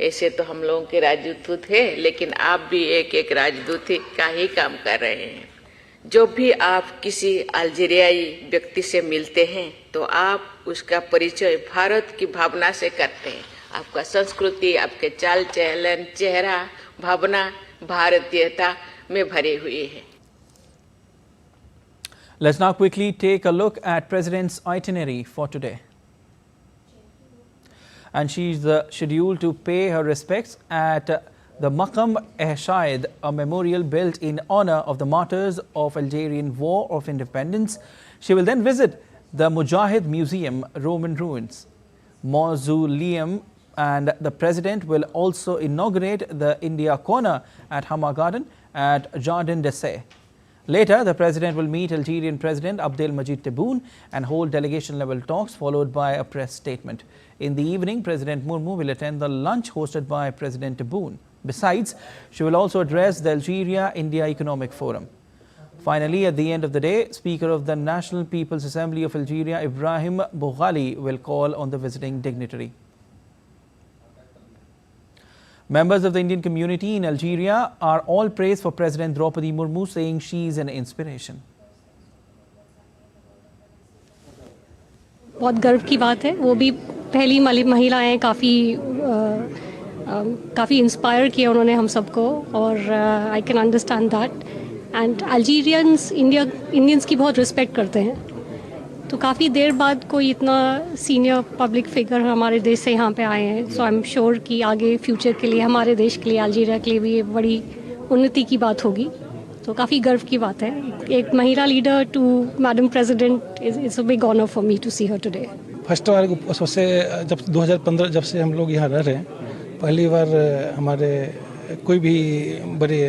ऐसे तो हम लोगों के राजदूत हैं, लेकिन आप भी एक राजदूत का ही काम कर रहे हैं। जब भी आप किसी अल्जीरियाई व्यक्ति से मिलते हैं तो आप उसका परिचय भारत की भावना से करते हैं। आपका संस्कृति, आपके चाल चलन, चेहरा, भावना भारतीयता में भरी हुई है। Let's now quickly take a look at President's itinerary for today. and she's scheduled to pay her respects at the Maqam-e-Shahid, a memorial built in honor of the martyrs of Algerian War of Independence. She will then visit the Mujahid Museum, Roman ruins, mausoleum, and the President will also inaugurate the India Corner at Hama Garden at Jardin d'Essai. Later, the President will meet Algerian President Abdelmadjid Tebboune and hold delegation-level talks, followed by a press statement. In the evening, President Murmu will attend the lunch hosted by President Tebboune. Besides, she will also address the Algeria-India Economic Forum. Finally, at the end of the day, Speaker of the National People's Assembly of Algeria, Ibrahim Boughali, will call on the visiting dignitary. Members of the Indian community in Algeria are all praised for President Droupadi Murmu, saying she is an inspiration. बहुत गर्व की बात है, वो भी पहली महिला हैं, काफ़ी इंस्पायर किया उन्होंने हम सबको, और I can understand that. And Algerians Indians की बहुत रिस्पेक्ट करते हैं, तो काफ़ी देर बाद कोई इतना सीनियर पब्लिक फिगर हमारे देश से यहाँ पे आए हैं. सो आई एम श्योर कि आगे फ्यूचर के लिए, हमारे देश के लिए, अल्जीरिया के लिए भी बड़ी उन्नति की बात होगी. तो काफ़ी गर्व की बात है. एक महिला leader to madam president, it's a big honour for me to see her today. First बार सबसे जब 2015 जब से हम लोग यहाँ रह रहे हैं, पहली बार हमारे कोई भी बड़े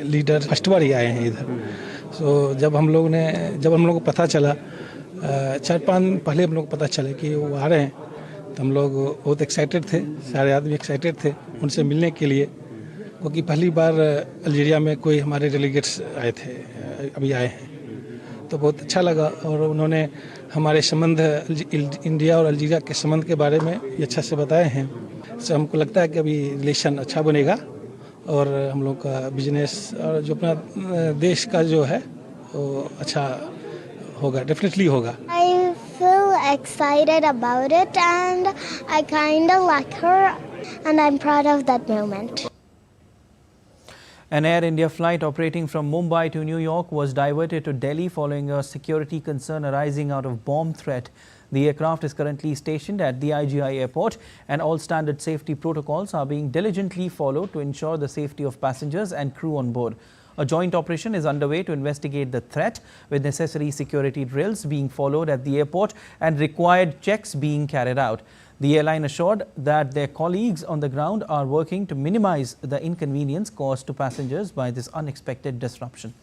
लीडर फर्स्ट बार ही आए हैं इधर. सो जब हम लोग को पता चला, 4-5 पहले हम लोग को पता चला कि वो आ रहे हैं, तो हम लोग बहुत एक्साइटेड थे, सारे आदमी एक्साइटेड थे उनसे मिलने के लिए, क्योंकि पहली बार अल्जीरिया में कोई हमारे डेलीगेट्स आए थे, अभी आए हैं, तो बहुत अच्छा लगा. और उन्होंने हमारे संबंध, इंडिया और अल्जीरिया के संबंध के बारे में ये अच्छा से बताए हैं. सो हमको लगता है कि अभी रिलेशन अच्छा बनेगा और हम लोग का बिजनेस और जो अपना देश का जो है वो अच्छा होगा, डेफिनेटली होगा. I feel excited about it and I kind of like her and I'm proud of that moment. An Air India flight operating from Mumbai to New York was diverted to Delhi following a security concern arising out of bomb threat. The aircraft is currently stationed at the IGI airport and all standard safety protocols are being diligently followed to ensure the safety of passengers and crew on board. A joint operation is underway to investigate the threat, with necessary security drills being followed at the airport and required checks being carried out. The airline assured that their colleagues on the ground are working to minimize the inconvenience caused to passengers by this unexpected disruption.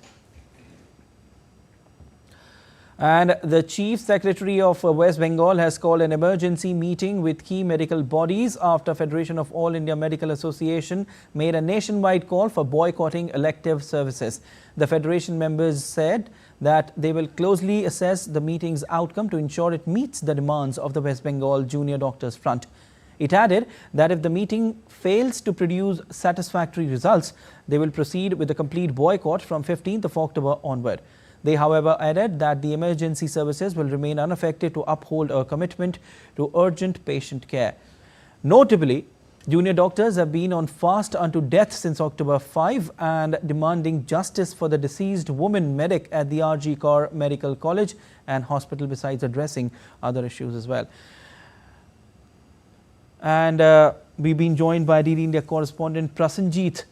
And the Chief Secretary of West Bengal has called an emergency meeting with key medical bodies after Federation of All India Medical Association made a nationwide call for boycotting elective services. The Federation members said that they will closely assess the meeting's outcome to ensure it meets the demands of the West Bengal Junior Doctors Front. It added that if the meeting fails to produce satisfactory results, they will proceed with a complete boycott from 15th of October onward. They, however, added that the emergency services will remain unaffected to uphold a commitment to urgent patient care. Notably, junior doctors have been on fast unto death since October 5 and demanding justice for the deceased woman medic at the RG Kaur Medical College and Hospital, besides addressing other issues as well. And we've been joined by DD India correspondent Prasenjit,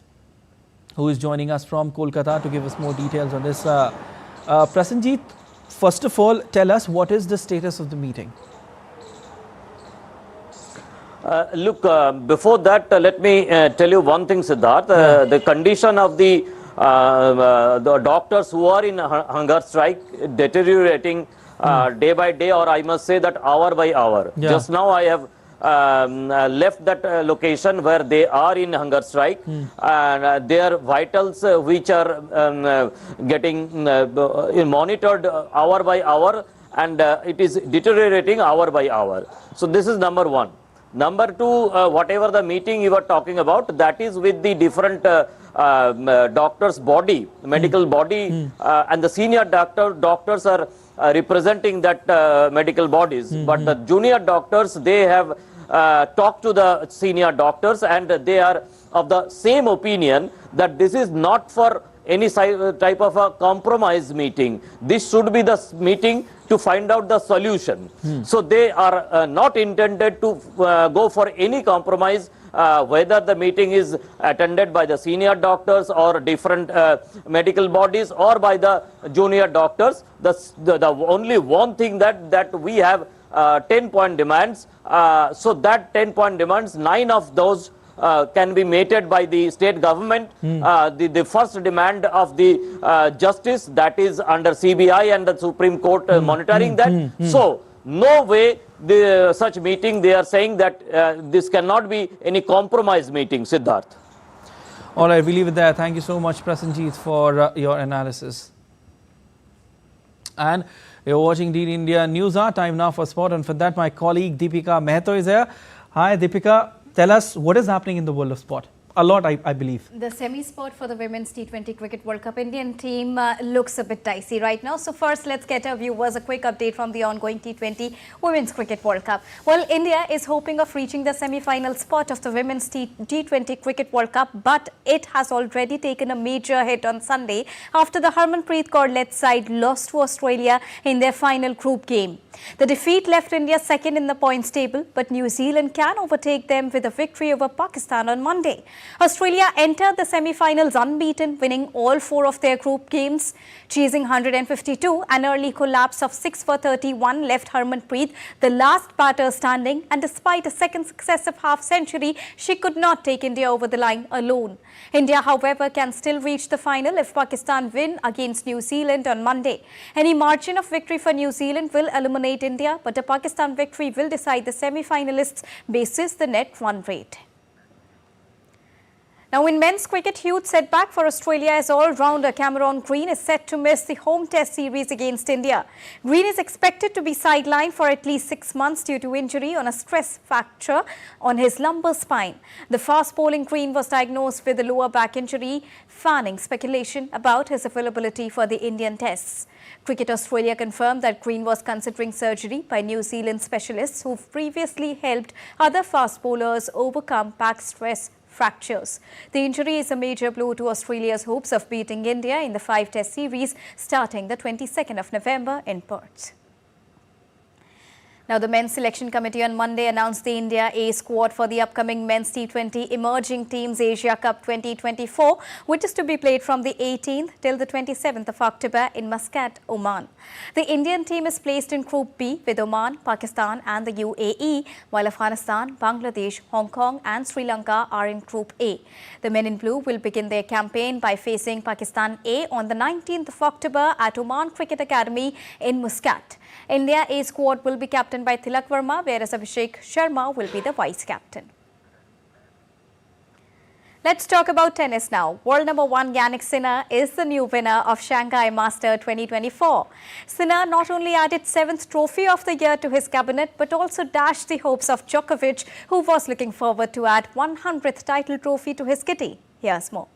who is joining us from Kolkata to give us more details on this. Prasenjit, first of all, tell us what is the status of the meeting? Look, before that, let me tell you one thing, Siddharth. The condition of the doctors who are in hunger strike deteriorating day by day, or I must say that hour by hour. Just now I have left that location where they are in hunger strike, and their vitals which are getting monitored hour by hour, and it is deteriorating hour by hour. So this is number one. Number two, whatever the meeting you were talking about, that is with the different doctors' body, medical body, and the senior doctors are representing that medical bodies. But the junior doctors, they have talked to the senior doctors, and they are of the same opinion that this is not for any type of a compromise meeting. This should be the meeting to find out the solution. So they are not intended to go for any compromise, whether the meeting is attended by the senior doctors or different medical bodies or by the junior doctors. The only one thing that we have 10-point demands. So that 10-point demands, 9 of those can be mated by the state government. The first demand of the justice, that is under CBI and the Supreme Court monitoring that. So no way such meeting, they are saying that this cannot be any compromise meeting, Siddharth. All right, we leave it there. Thank you so much, Prasenjit, for your analysis. And you're watching DD India News Hour. Time now for sport, and for that my colleague Deepika Mehto is here. Hi Deepika, tell us what is happening in the world of sport. A lot, I believe. The semi-sport for the Women's T20 Cricket World Cup Indian team looks a bit dicey right now. So first, let's get our viewers a quick update from the ongoing T20 Women's Cricket World Cup. Well, India is hoping of reaching the semi-final spot of the Women's T20 Cricket World Cup, but it has already taken a major hit on Sunday after the Harmanpreet Kaur-led side lost to Australia in their final group game. The defeat left India second in the points table, but New Zealand can overtake them with a victory over Pakistan on Monday. Australia entered the semi-finals unbeaten, winning all 4 of their group games. Chasing 152, an early collapse of 6 for 31 left Harmanpreet the last batter standing, and despite a second successive half-century, she could not take India over the line alone. India, however, can still reach the final if Pakistan win against New Zealand on Monday. Any margin of victory for New Zealand will eliminate India, but a Pakistan victory will decide the semi-finalists basis the net run rate. Now, in men's cricket, huge setback for Australia as all-rounder Cameron Green is set to miss the home test series against India. Green is expected to be sidelined for at least 6 months due to injury on a stress fracture on his lumbar spine. The fast-bowling Green was diagnosed with a lower back injury, fanning speculation about his availability for the Indian tests. Cricket Australia confirmed that Green was considering surgery by New Zealand specialists who've previously helped other fast bowlers overcome back stress fractures. The injury is a major blow to Australia's hopes of beating India in the 5-test series starting the 22nd of November in Perth. Now, the Men's Selection Committee on Monday announced the India A squad for the upcoming Men's T20 Emerging Teams Asia Cup 2024, which is to be played from the 18th till the 27th of October in Muscat, Oman. The Indian team is placed in Group B with Oman, Pakistan and the UAE, while Afghanistan, Bangladesh, Hong Kong and Sri Lanka are in Group A. The men in blue will begin their campaign by facing Pakistan A on the 19th of October at Oman Cricket Academy in Muscat. India A squad will be captained by Tilak Verma, whereas Abhishek Sharma will be the vice-captain. Let's talk about tennis now. World number 1 Jannik Sinner is the new winner of Shanghai Master 2024. Sinner not only added 7th trophy of the year to his cabinet, but also dashed the hopes of Djokovic, who was looking forward to add 100th title trophy to his kitty. Here's more.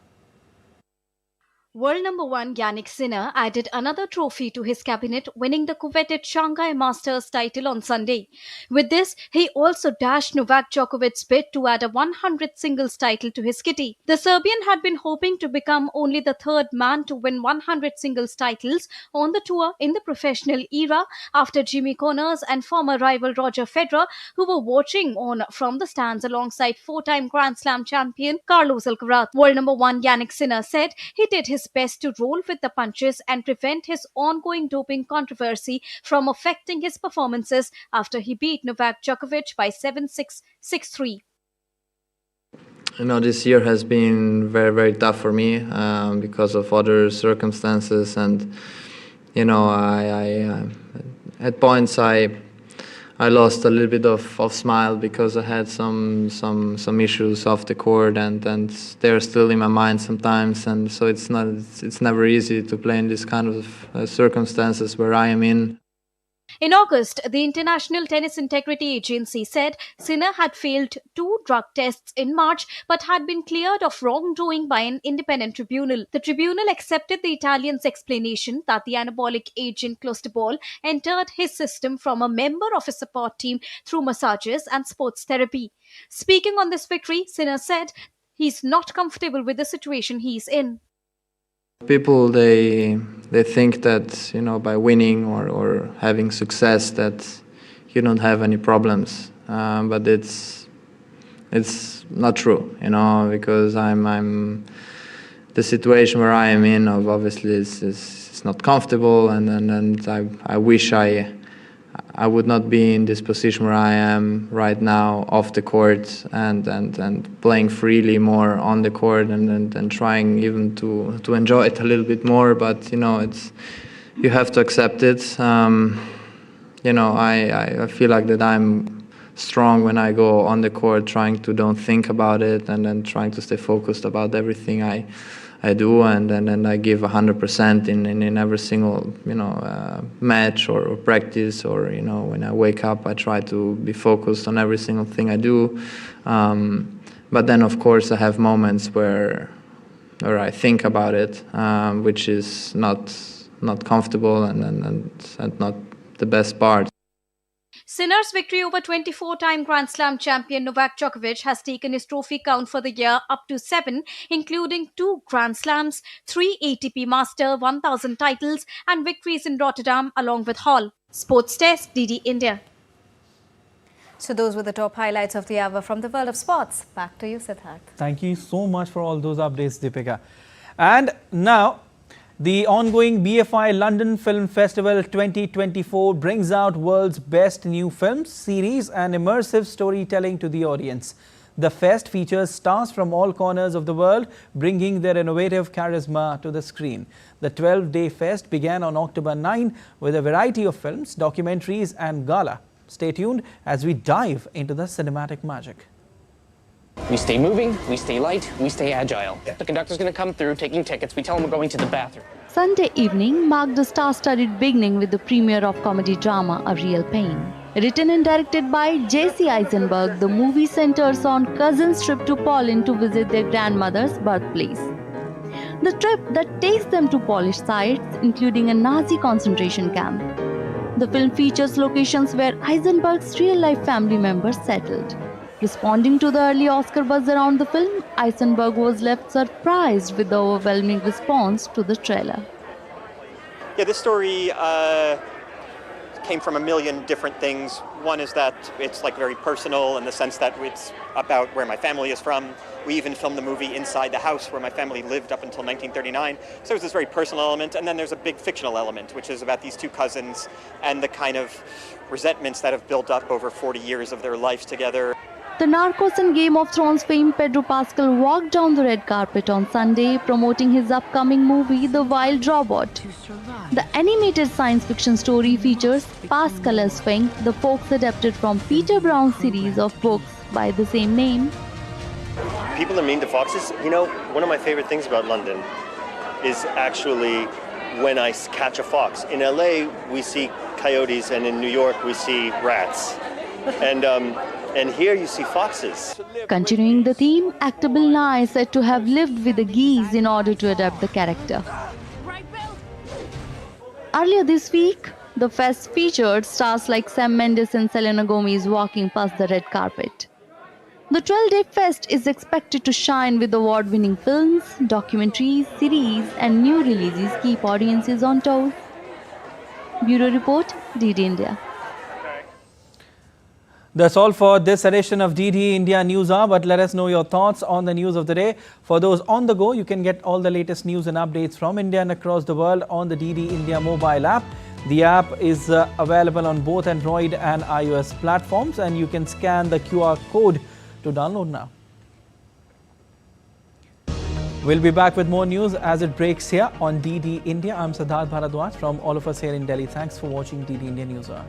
World number 1 Jannik Sinner added another trophy to his cabinet, winning the coveted Shanghai Masters title on Sunday. With this, he also dashed Novak Djokovic's bid to add a 100th singles title to his kitty. The Serbian had been hoping to become only the 3rd man to win 100 singles titles on the tour in the professional era after Jimmy Connors and former rival Roger Federer, who were watching on from the stands alongside 4-time Grand Slam champion Carlos Alcaraz. World number 1 Jannik Sinner said he did his best to roll with the punches and prevent his ongoing doping controversy from affecting his performances after he beat Novak Djokovic by 7-6, 6-3. This year has been very, very tough for me because of other circumstances, and I at points I lost a little bit of smile because I had some issues off the court, and they're still in my mind sometimes, and so it's never easy to play in this kind of circumstances where I am in. In August, the International Tennis Integrity Agency said Sinner had failed 2 drug tests in March but had been cleared of wrongdoing by an independent tribunal. The tribunal accepted the Italian's explanation that the anabolic agent clostebol entered his system from a member of his support team through massages and sports therapy. Speaking on this victory, Sinner said he's not comfortable with the situation he's in. People, they think that, you know, by winning or having success that you don't have any problems, but it's not true, you know, because the situation where I am in, obviously, is not comfortable, and I wish I would not be in this position where I am right now, off the court, and playing freely more on the court, and trying even to enjoy it a little bit more. But you know, you have to accept it. You know, I feel like that I'm strong when I go on the court, trying to don't think about it, and then trying to stay focused about everything I do, and then I give 100% in every single, you know, match or practice, or, you know, when I wake up, I try to be focused on every single thing I do. But then, of course, I have moments where I think about it, which is not comfortable and not the best part. Sinner's victory over 24-time Grand Slam champion Novak Djokovic has taken his trophy count for the year up to 7, including 2 Grand Slams, 3 ATP Master 1000 titles and victories in Rotterdam along with Hall. Sports Desk, DD India. So those were the top highlights of the hour from the world of sports. Back to you, Siddharth. Thank you so much for all those updates, Deepika. And now, the ongoing BFI London Film Festival 2024 brings out world's best new films, series and immersive storytelling to the audience. The fest features stars from all corners of the world, bringing their innovative charisma to the screen. The 12-day fest began on October 9 with a variety of films, documentaries and gala. Stay tuned as we dive into the cinematic magic. We stay moving, we stay light, we stay agile. The conductor's going to come through taking tickets. We tell him we're going to the bathroom. Sunday evening marked a star-studded beginning with the premiere of comedy drama A Real Pain. Written and directed by J.C. Eisenberg, the movie centers on cousins' trip to Poland to visit their grandmother's birthplace. The trip that takes them to Polish sites, including a Nazi concentration camp. The film features locations where Eisenberg's real-life family members settled. Responding to the early Oscar buzz around the film, Eisenberg was left surprised with the overwhelming response to the trailer. Yeah, this story came from a million different things. One is that it's like very personal in the sense that it's about where my family is from. We even filmed the movie inside the house where my family lived up until 1939. So there's this very personal element, and then there's a big fictional element, which is about these two cousins and the kind of resentments that have built up over 40 years of their lives together. The Narcos and Game of Thrones fame Pedro Pascal walked down the red carpet on Sunday promoting his upcoming movie The Wild Robot. The animated science fiction story features Pascal as Fink, the fox adapted from Peter Brown's series of books by the same name. People are mean to foxes. You know, one of my favorite things about London is actually when I catch a fox. In LA, we see coyotes, and in New York, we see rats. And here you see foxes. Continuing the theme, actor Bill Nye is said to have lived with the geese in order to adapt the character. Earlier this week, the fest featured stars like Sam Mendes and Selena Gomez walking past the red carpet. The 12-day fest is expected to shine with award-winning films, documentaries, series and new releases keep audiences on toes. Bureau Report, DD India. That's all for this edition of DD India News Hour, but let us know your thoughts on the news of the day. For those on the go, you can get all the latest news and updates from India and across the world on the DD India mobile app. The app is available on both Android and iOS platforms, and you can scan the QR code to download now. We'll be back with more news as it breaks here on DD India. I'm Siddharth Bharadwaj from all of us here in Delhi. Thanks for watching DD India News Hour.